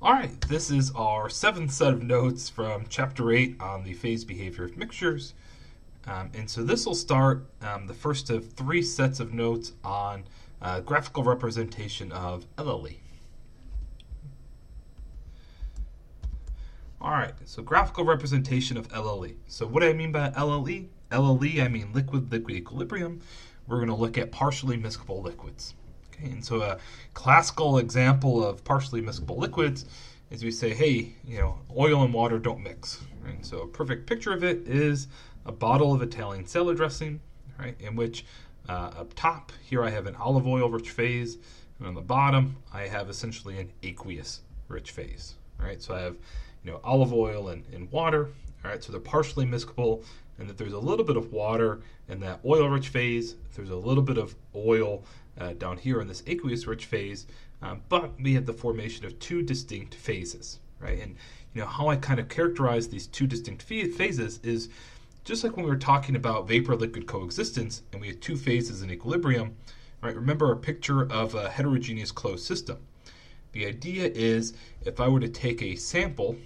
All right, this is our seventh set of notes from Chapter 8 on the phase behavior of mixtures. And so this will start the first of three sets of notes on graphical representation of VLLE. All right, so graphical representation of VLLE. So what do I mean by VLLE? VLLE, I mean liquid-liquid equilibrium. We're going to look at partially miscible liquids. Okay, and so a classical example of partially miscible liquids is we say, hey, oil and water don't mix. Right? And so a perfect picture of it is a bottle of Italian salad dressing, right? In which up top here I have an olive oil rich phase, and on the bottom I have essentially an aqueous rich phase. Right? So I have olive oil and water. All right, so they're partially miscible, and that there's a little bit of water in that oil-rich phase. There's a little bit of oil down here in this aqueous-rich phase, but we have the formation of two distinct phases, right? And how I kind of characterize these two distinct phases is just like when we were talking about vapor-liquid coexistence, and we had two phases in equilibrium, right? Remember our picture of a heterogeneous closed system. The idea is if I were to take a sample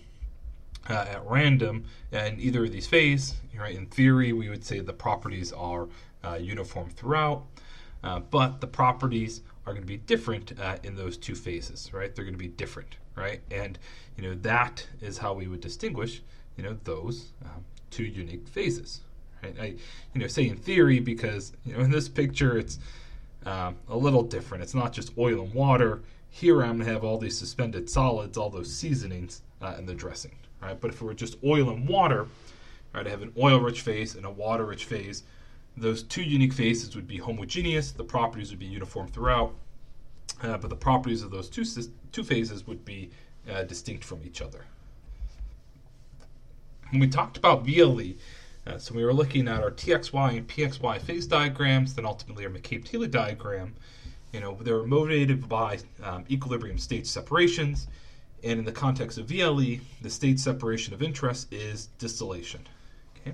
at random in either of these phases, right? In theory, we would say the properties are uniform throughout, but the properties are going to be different in those two phases, right? They're going to be different, right? And that is how we would distinguish, those two unique phases, right? I say in theory because in this picture it's a little different. It's not just oil and water. Here I'm going to have all these suspended solids, all those seasonings in the dressing. Right? But if it were just oil and water, right, I have an oil-rich phase and a water-rich phase. Those two unique phases would be homogeneous. The properties would be uniform throughout, but the properties of those two phases would be distinct from each other. When we talked about VLE, so we were looking at our TXY and PXY phase diagrams, then ultimately our McCabe-Thiele diagram. They were motivated by equilibrium state separations. And in the context of VLE, the state separation of interest is distillation. Okay?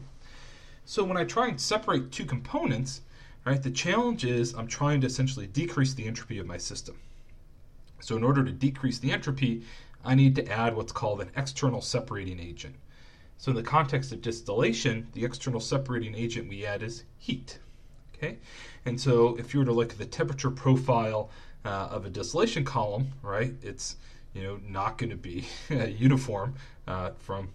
So when I try and separate two components, right, the challenge is I'm trying to essentially decrease the entropy of my system. So in order to decrease the entropy, I need to add what's called an external separating agent. So in the context of distillation, the external separating agent we add is heat. Okay? And so if you were to look at the temperature profile of a distillation column, right, it's not going to be uniform from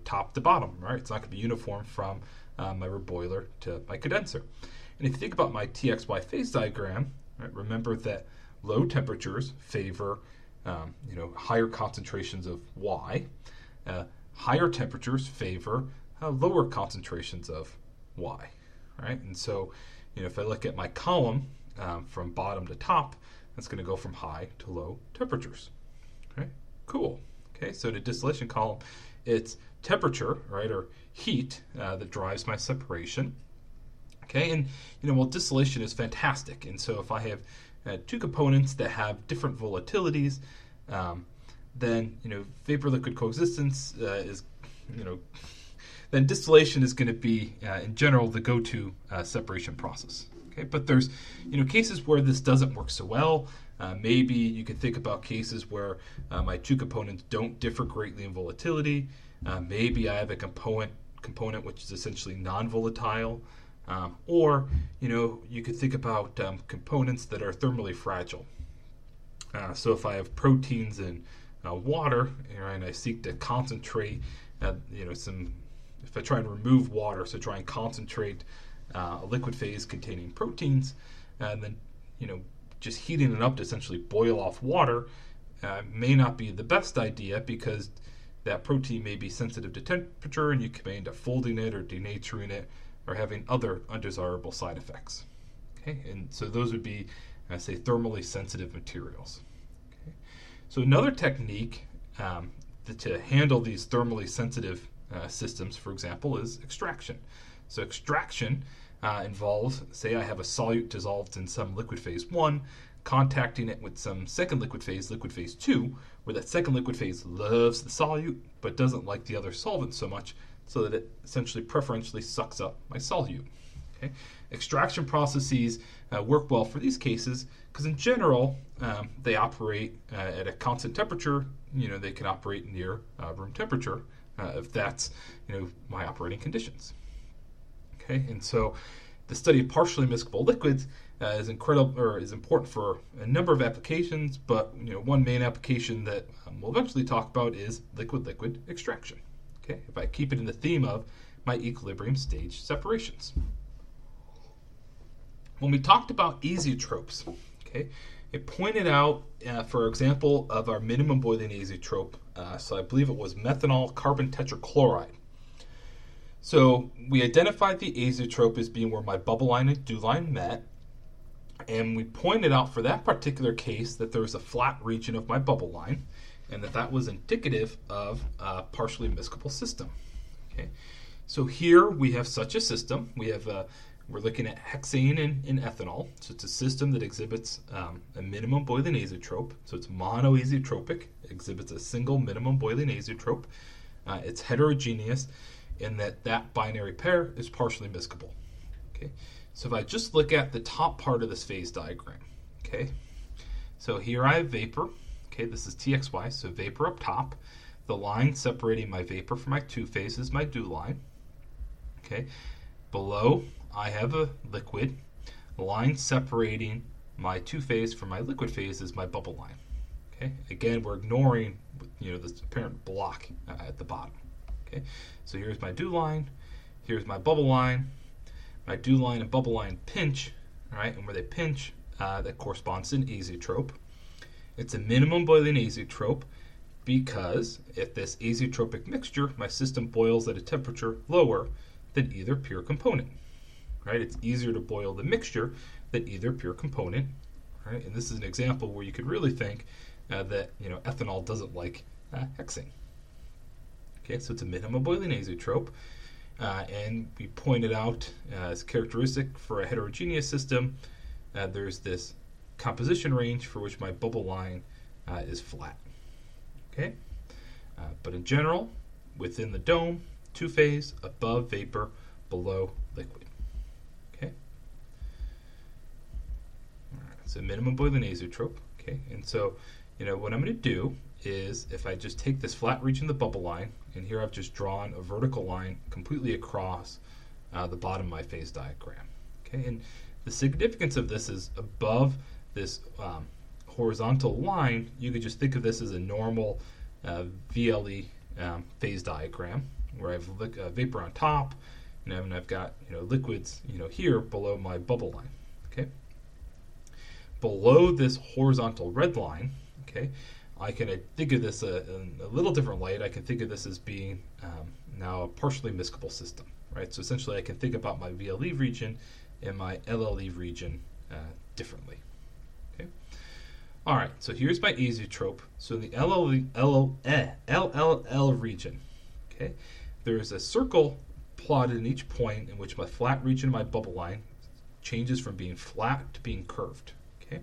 top to bottom, right? It's not going to be uniform from my reboiler to my condenser. And if you think about my TXY phase diagram, right, remember that low temperatures favor higher concentrations of Y. Higher temperatures favor lower concentrations of Y, right? And so if I look at my column from bottom to top, that's going to go from high to low temperatures. Okay, cool. Okay, so the distillation column, it's temperature, right, or heat that drives my separation. Okay, and distillation is fantastic, and so if I have two components that have different volatilities, then vapor-liquid coexistence is then distillation is going to be in general the go-to separation process. Okay, but there's cases where this doesn't work so well. Maybe you could think about cases where my two components don't differ greatly in volatility. Maybe I have a component which is essentially non-volatile. Or you could think about components that are thermally fragile. So if I have proteins in water, and I seek to concentrate, if I try and remove water, so try and concentrate a liquid phase containing proteins, and then just heating it up to essentially boil off water may not be the best idea because that protein may be sensitive to temperature and you may end up folding it or denaturing it or having other undesirable side effects. Okay, and so those would be, say, thermally sensitive materials. Okay. So another technique to handle these thermally sensitive systems, for example, is extraction. So extraction involves, say I have a solute dissolved in some liquid phase 1, contacting it with some second liquid phase 2, where that second liquid phase loves the solute but doesn't like the other solvent so much, so that it essentially preferentially sucks up my solute. Okay? Extraction processes work well for these cases because in general they operate at a constant temperature. They can operate near room temperature if that's my operating conditions. Okay, and so the study of partially miscible liquids is important for a number of applications, but one main application that we'll eventually talk about is liquid-liquid extraction. Okay, if I keep it in the theme of my equilibrium stage separations. When we talked about azeotropes, okay, it pointed out, for example, of our minimum boiling azeotrope, so I believe it was methanol carbon tetrachloride. So we identified the azeotrope as being where my bubble line and dew line met, and we pointed out for that particular case that there was a flat region of my bubble line, and that was indicative of a partially miscible system. Okay, so here we have such a system. We're looking at hexane and ethanol. So it's a system that exhibits a minimum boiling azeotrope. So it's monoazeotropic, exhibits a single minimum boiling azeotrope. It's heterogeneous in that binary pair is partially miscible. Okay, so if I just look at the top part of this phase diagram, okay, so here I have vapor. Okay, this is TXY, so vapor up top. The line separating my vapor from my two-phase is my dew line. Okay, below I have a liquid. The line separating my two-phase from my liquid phase is my bubble line. Okay, again, we're ignoring this apparent block at the bottom. Okay, so here's my dew line. Here's my bubble line. My dew line and bubble line pinch. All right, and where they pinch, that corresponds to an azeotrope. It's a minimum boiling azeotrope because if this azeotropic mixture, my system boils at a temperature lower than either pure component. Right? It's easier to boil the mixture than either pure component. Right? And this is an example where you could really think that ethanol doesn't like hexane. Okay, so it's a minimum boiling azeotrope, and we pointed out as characteristic for a heterogeneous system, there's this composition range for which my bubble line is flat. Okay, but in general, within the dome, two-phase, above vapor, below liquid. Okay, all right, so minimum boiling azeotrope. Okay, and so what I'm going to do is if I just take this flat region of the bubble line, and here I've just drawn a vertical line completely across the bottom of my phase diagram. Okay, and the significance of this is above this horizontal line, you could just think of this as a normal VLE phase diagram where I have vapor on top, and I've got liquids here below my bubble line. Okay, below this horizontal red line, okay, I can think of this in a little different light. I can think of this as being now a partially miscible system, right? So essentially, I can think about my VLE region and my LLE region differently. Okay. All right. So here's my azeotrope. So in the LLL region, okay, there is a circle plotted in each point in which my flat region of my bubble line changes from being flat to being curved. Okay.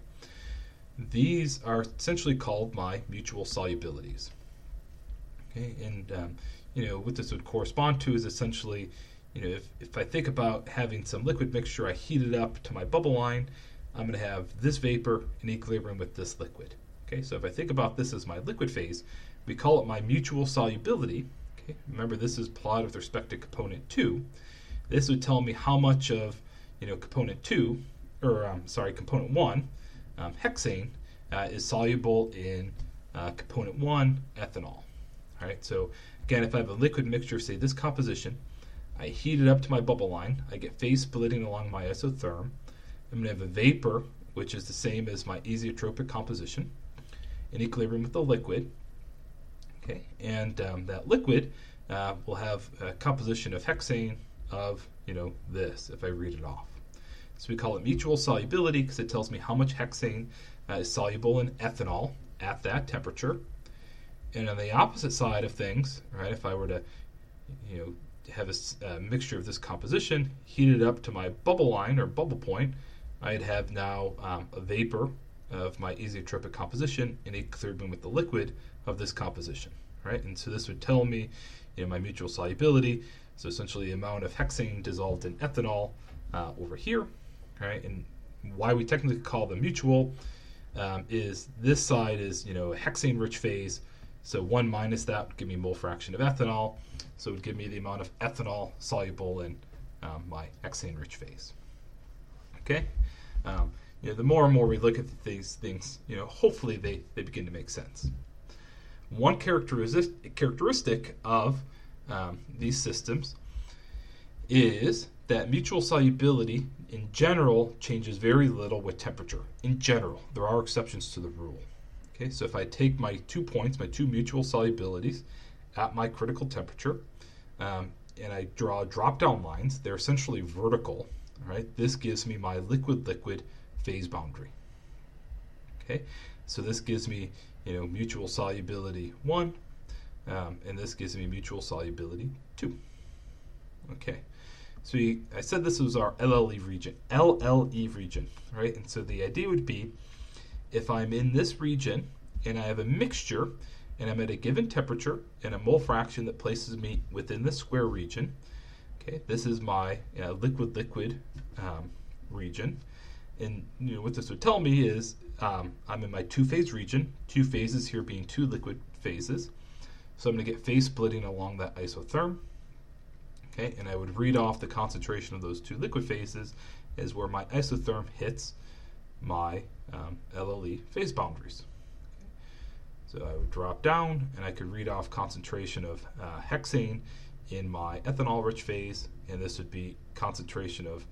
These are essentially called my mutual solubilities. Okay, and what this would correspond to is essentially, if I think about having some liquid mixture, I heat it up to my bubble line, I'm going to have this vapor in equilibrium with this liquid. Okay, so if I think about this as my liquid phase, we call it my mutual solubility. Okay, remember this is plotted with respect to component 2. This would tell me how much of component 1. Hexane is soluble in component 1, ethanol. All right, so again, if I have a liquid mixture, say this composition, I heat it up to my bubble line, I get phase splitting along my isotherm. I'm going to have a vapor, which is the same as my azeotropic composition, in equilibrium with the liquid. Okay, and that liquid will have a composition of hexane of this, if I read it off. So we call it mutual solubility because it tells me how much hexane is soluble in ethanol at that temperature. And on the opposite side of things, right, if I were to have a mixture of this composition, heat it up to my bubble line or bubble point, I'd have now a vapor of my azeotropic composition in equilibrium with the liquid of this composition. Right? And so this would tell me my mutual solubility, so essentially the amount of hexane dissolved in ethanol over here. Right, and why we technically call them mutual is this side is, a hexane-rich phase. So 1 minus that would give me mole fraction of ethanol. So it would give me the amount of ethanol soluble in my hexane-rich phase. Okay? The more and more we look at these things, hopefully they begin to make sense. One characteristic of these systems is that mutual solubility in general changes very little with temperature. In general, there are exceptions to the rule. Okay, so if I take my 2 points, my 2 mutual solubilities at my critical temperature, and I draw drop-down lines, they're essentially vertical. Right? This gives me my liquid-liquid phase boundary. Okay, so this gives me, mutual solubility 1, and this gives me mutual solubility 2. Okay, so I said this was our LLE region, right? And so the idea would be, if I'm in this region and I have a mixture and I'm at a given temperature and a mole fraction that places me within the square region, okay, this is my liquid-liquid region. And what this would tell me is I'm in my 2-phase region, 2 phases here being 2 liquid phases. So I'm going to get phase splitting along that isotherm. Okay, and I would read off the concentration of those 2 liquid phases as where my isotherm hits my LLE phase boundaries. Okay. So I would drop down and I could read off concentration of hexane in my ethanol-rich phase, and this would be concentration of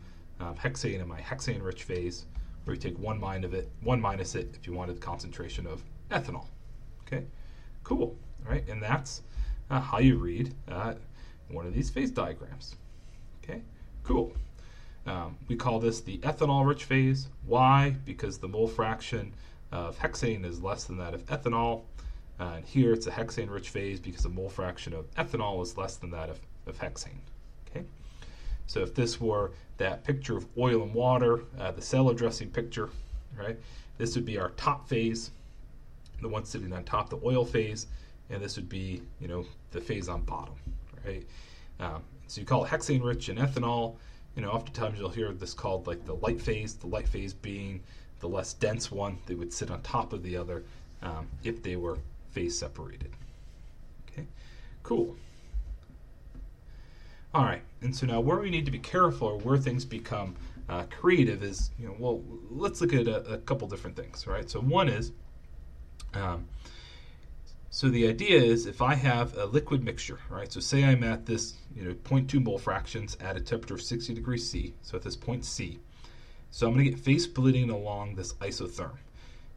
hexane in my hexane-rich phase, where you take 1 minus it if you wanted the concentration of ethanol. Okay, cool. All right, and that's how you read one of these phase diagrams. Okay, cool. We call this the ethanol-rich phase. Why? Because the mole fraction of hexane is less than that of ethanol. And here it's a hexane-rich phase because the mole fraction of ethanol is less than that of hexane. Okay, so if this were that picture of oil and water, the salad dressing picture, right? This would be our top phase, the one sitting on top, the oil phase, and this would be, the phase on bottom, right? So you call it hexane-rich and ethanol. Oftentimes you'll hear this called like the light phase being the less dense one. They would sit on top of the other if they were phase separated. Okay, cool. All right, and so now where we need to be careful, or where things become creative, is let's look at a couple different things, right? So one is, so the idea is if I have a liquid mixture, right? So say I'm at this 0.2 mole fractions at a temperature of 60 degrees C, so at this point C. So I'm going to get phase splitting along this isotherm.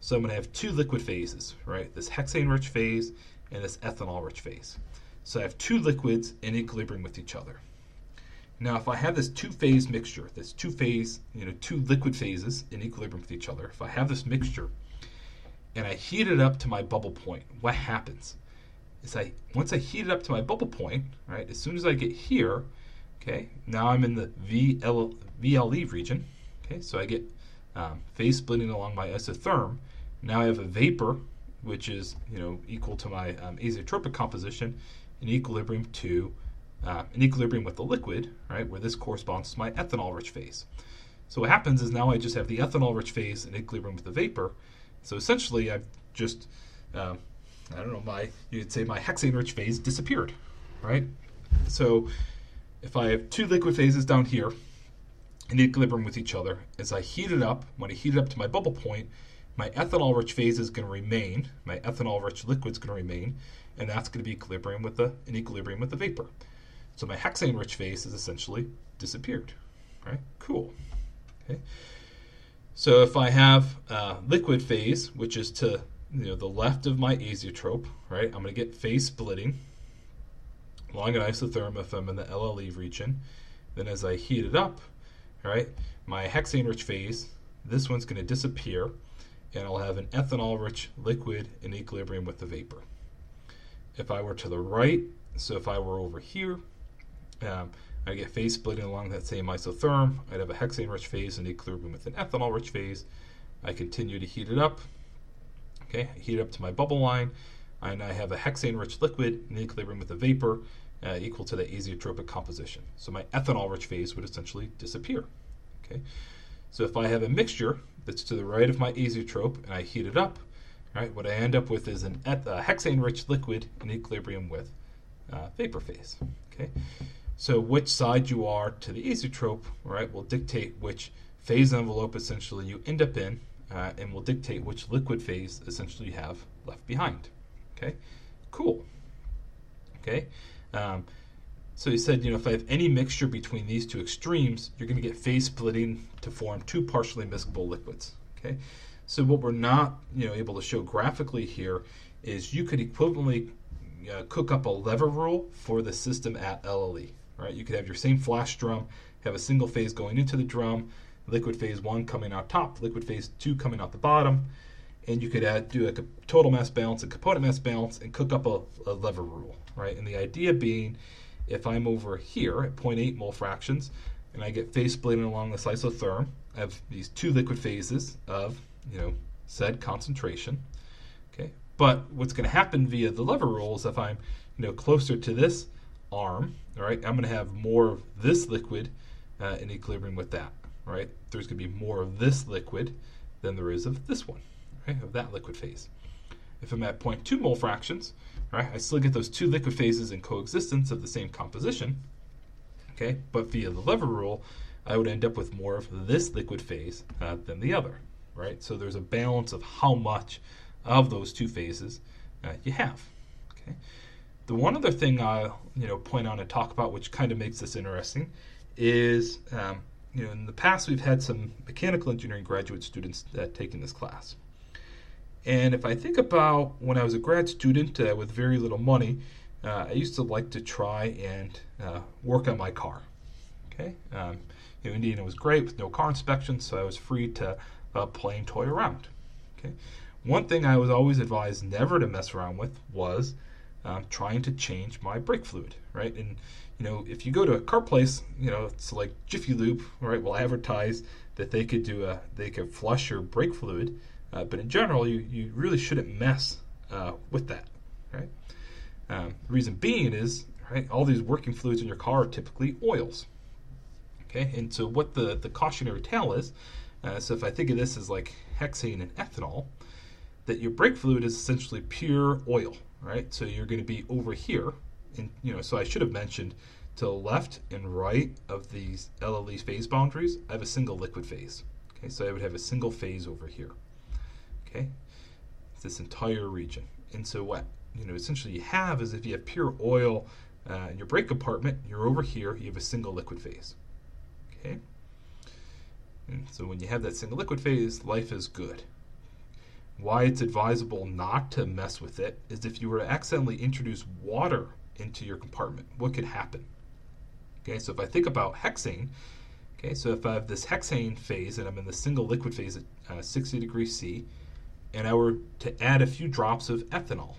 So I'm going to have 2 liquid phases, right? This hexane-rich phase and this ethanol-rich phase. So I have 2 liquids in equilibrium with each other. Now, if I have this 2-phase mixture, this 2 liquid phases in equilibrium with each other, if I have this mixture and I heat it up to my bubble point, what happens is once I heat it up to my bubble point, right, as soon as I get here, okay, now I'm in the VLLE region, okay, so I get phase splitting along my isotherm. Now I have a vapor, which is equal to my azeotropic composition in equilibrium with the liquid, right, where this corresponds to my ethanol-rich phase. So what happens is now I just have the ethanol-rich phase in equilibrium with the vapor. So essentially I've just, you could say my hexane-rich phase disappeared, right? So if I have 2 liquid phases down here in equilibrium with each other, as I heat it up, when I heat it up to my bubble point, my ethanol-rich phase is going to remain, my ethanol-rich liquid is going to remain, and that's going to be in equilibrium with the vapor. So my hexane-rich phase has essentially disappeared, right? Cool. Okay. So if I have liquid phase, which is to the left of my azeotrope, right, I'm going to get phase splitting along an isotherm if I'm in the LLE region. Then as I heat it up, right, my hexane-rich phase, this one's going to disappear, and I'll have an ethanol-rich liquid in equilibrium with the vapor. If I were to the right, so if I were over here, I get phase splitting along that same isotherm. I'd have a hexane-rich phase in equilibrium with an ethanol-rich phase. I continue to heat it up. Okay, I heat it up to my bubble line, and I have a hexane-rich liquid in equilibrium with the vapor equal to the azeotropic composition. So my ethanol-rich phase would essentially disappear. Okay, So if I have a mixture that's to the right of my azeotrope and I heat it up, right, what I end up with is a hexane-rich liquid in equilibrium with vapor phase. Okay, so which side you are to the azeotrope, right, will dictate which phase envelope essentially you end up in, and will dictate which liquid phase essentially you have left behind. Okay, cool. Okay, so he said, if I have any mixture between these two extremes, you're going to get phase splitting to form two partially miscible liquids. Okay, so what we're not able to show graphically here is you could equivalently cook up a lever rule for the system at VLLE. Right, you could have your same flash drum, have a single phase going into the drum, liquid phase 1 coming out top, liquid phase 2 coming out the bottom, and you could do a total mass balance and component mass balance and cook up a lever rule. Right, and the idea being, if I'm over here at 0.8 mole fractions and I get phase splitting along this isotherm, I have these two liquid phases of said concentration. Okay, but what's going to happen via the lever rule is if I'm closer to this arm, all right, I'm going to have more of this liquid in equilibrium with that. Right, there's going to be more of this liquid than there is of this one, right, of that liquid phase. If I'm at 0.2 mole fractions, right, I still get those two liquid phases in coexistence of the same composition. Okay, but via the lever rule, I would end up with more of this liquid phase than the other. Right, so there's a balance of how much of those two phases you have. Okay, the one other thing I'll point out and talk about, which kind of makes this interesting, is in the past we've had some mechanical engineering graduate students taking this class. And if I think about when I was a grad student with very little money, I used to like to try and work on my car. Okay, Indiana was great with no car inspection, so I was free to play and toy around. Okay, one thing I was always advised never to mess around with was trying to change my brake fluid. Right, and if you go to a car place, it's like Jiffy Lube, right, will advertise that they could flush your brake fluid. But in general, you really shouldn't mess with that, right? The reason being is, right, all these working fluids in your car are typically oils, okay? And so what the cautionary tale is, so if I think of this as like hexane and ethanol, that your brake fluid is essentially pure oil, right? So you're going to be over here, and so I should have mentioned to the left and right of these VLLE phase boundaries, I have a single liquid phase. Okay, so I would have a single phase over here. Okay, it's this entire region. And so what essentially you have is if you have pure oil in your brake compartment, you're over here, you have a single liquid phase. Okay, and so when you have that single liquid phase, life is good. Why it's advisable not to mess with it is if you were to accidentally introduce water into your compartment, what could happen? Okay, so if I think about hexane, okay, so if I have this hexane phase and I'm in the single liquid phase at 60 degrees C, and I were to add a few drops of ethanol,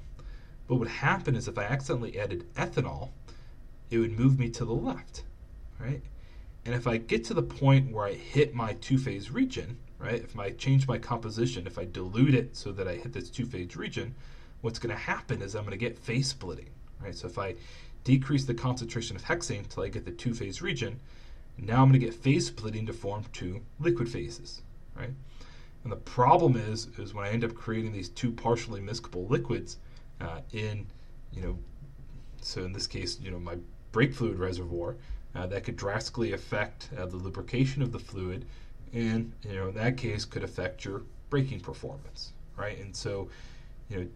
what would happen is if I accidentally added ethanol, it would move me to the left, right? And if I get to the point where I hit my two-phase region, right, if I change my composition, if I dilute it so that I hit this two-phase region, what's going to happen is I'm going to get phase splitting, right? So if I decrease the concentration of hexane until I get the two-phase region, now I'm going to get phase splitting to form two liquid phases, right? And the problem is when I end up creating these two partially miscible liquids so in this case, my brake fluid reservoir, that could drastically affect the lubrication of the fluid, and in that case could affect your braking performance, right? And so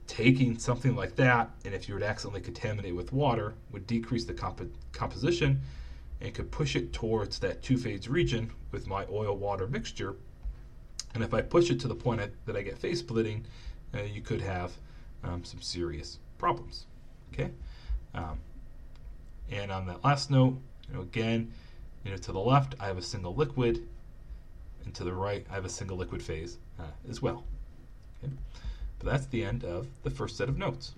taking something like that, and if you were to accidentally contaminate with water, would decrease the composition and could push it towards that two-phase region with my oil-water mixture. And if I push it to the point that I get phase splitting, you could have some serious problems. Okay, and on that last note, again, to the left I have a single liquid, and to the right I have a single liquid phase as well. Okay, but that's the end of the first set of notes.